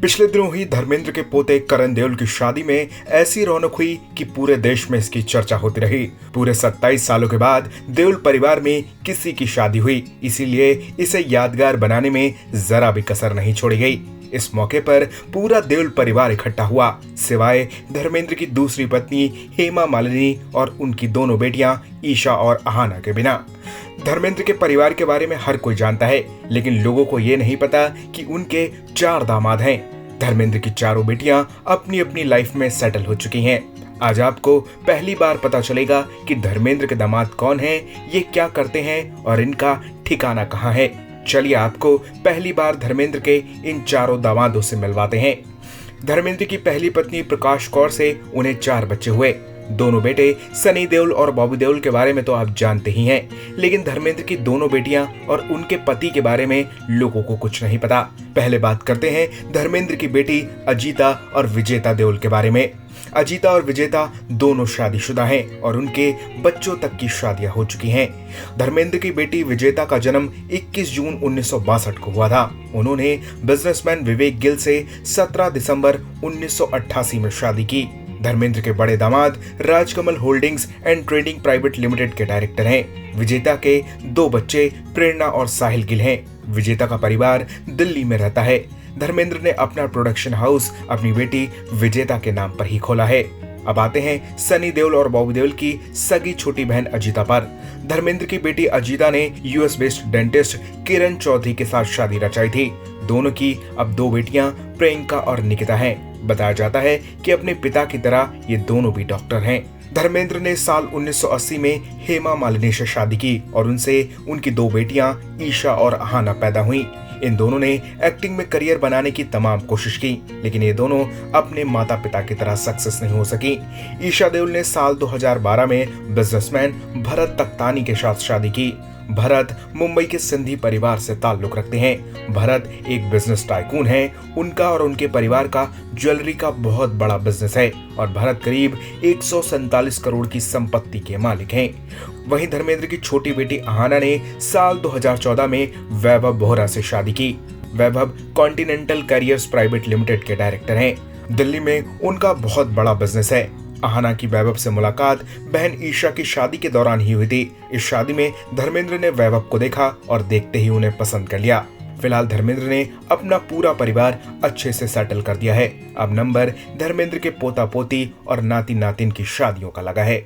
पिछले दिनों हुई धर्मेंद्र के पोते करण देओल की शादी में ऐसी रौनक हुई कि पूरे देश में इसकी चर्चा होती रही। पूरे 27 सालों के बाद देओल परिवार में किसी की शादी हुई, इसीलिए इसे यादगार बनाने में जरा भी कसर नहीं छोड़ी गई। इस मौके पर पूरा देओल परिवार इकट्ठा हुआ, सिवाय धर्मेंद्र की दूसरी पत्नी हेमा मालिनी और उनकी दोनों बेटियां ईशा और अहाना के बिना। धर्मेंद्र के परिवार के बारे में हर कोई जानता है, लेकिन लोगों को ये नहीं पता कि उनके 4 दामाद हैं। धर्मेंद्र की चारों बेटियां अपनी अपनी लाइफ में सेटल हो चुकी हैं। आज आपको पहली बार पता चलेगा कि धर्मेंद्र के दामाद कौन हैं, ये क्या करते हैं और इनका ठिकाना कहाँ है। चलिए आपको पहली बार धर्मेंद्र के इन चारों दामादों से मिलवाते हैं। धर्मेंद्र की पहली पत्नी प्रकाश कौर से उन्हें 4 बच्चे हुए। दोनों बेटे सनी देओल और बॉबी देओल के बारे में तो आप जानते ही हैं, लेकिन धर्मेंद्र की दोनों बेटियां और उनके पति के बारे में लोगों को कुछ नहीं पता। पहले बात करते हैं धर्मेंद्र की बेटी अजीता और विजेता देओल के बारे में। अजीता और विजेता दोनों शादीशुदा हैं और उनके बच्चों तक की शादियां हो चुकी हैं। धर्मेंद्र की बेटी विजेता का जन्म 21 जून 1962 को हुआ था। उन्होंने बिजनेसमैन विवेक गिल से 17 दिसंबर 1988 में शादी की। धर्मेंद्र के बड़े दामाद Rajkamal holdings and trading private limited के डायरेक्टर हैं। विजेता के 2 बच्चे प्रेरणा और साहिल गिल हैं। विजेता का परिवार दिल्ली में रहता है। धर्मेंद्र ने अपना प्रोडक्शन हाउस अपनी बेटी विजेता के नाम पर ही खोला है। अब आते हैं सनी देओल और बॉबी देओल की सगी छोटी बहन अजीता पर। धर्मेंद्र की बेटी अजीता ने US based dentist Kiran Chaudhary के साथ शादी रचाई थी। दोनों की अब 2 बेटियां प्रियंका और निकिता हैं। बताया जाता है कि अपने पिता की तरह ये दोनों भी डॉक्टर हैं। धर्मेंद्र ने साल 1980 में हेमा मालिनी से शादी की और उनसे उनकी 2 बेटियां ईशा और अहाना पैदा हुई। इन दोनों ने एक्टिंग में करियर बनाने की तमाम कोशिश की, लेकिन ये दोनों अपने माता पिता की तरह सक्सेस नहीं हो सकी। ईशा देओल ने साल 2012 में बिजनेसमैन भरत तख्तानी के साथ शादी की। भरत मुंबई के सिंधी परिवार से ताल्लुक रखते हैं। भरत एक बिजनेस टाइकून हैं। उनका और उनके परिवार का ज्वेलरी का बहुत बड़ा बिजनेस है और भरत करीब 147 करोड़ की संपत्ति के मालिक हैं। वहीं धर्मेंद्र की छोटी बेटी अहाना ने साल 2014 में वैभव बोहरा से शादी की। वैभव कॉन्टिनेंटल कैरियर्स प्राइवेट लिमिटेड के डायरेक्टर हैं। दिल्ली में उनका बहुत बड़ा बिजनेस है। अहाना की वैभव से मुलाकात बहन ईशा की शादी के दौरान ही हुई थी। इस शादी में धर्मेंद्र ने वैभव को देखा और देखते ही उन्हें पसंद कर लिया। फिलहाल धर्मेंद्र ने अपना पूरा परिवार अच्छे से सेटल कर दिया है। अब नंबर धर्मेंद्र के पोता पोती और नाती नातिन की शादियों का लगा है।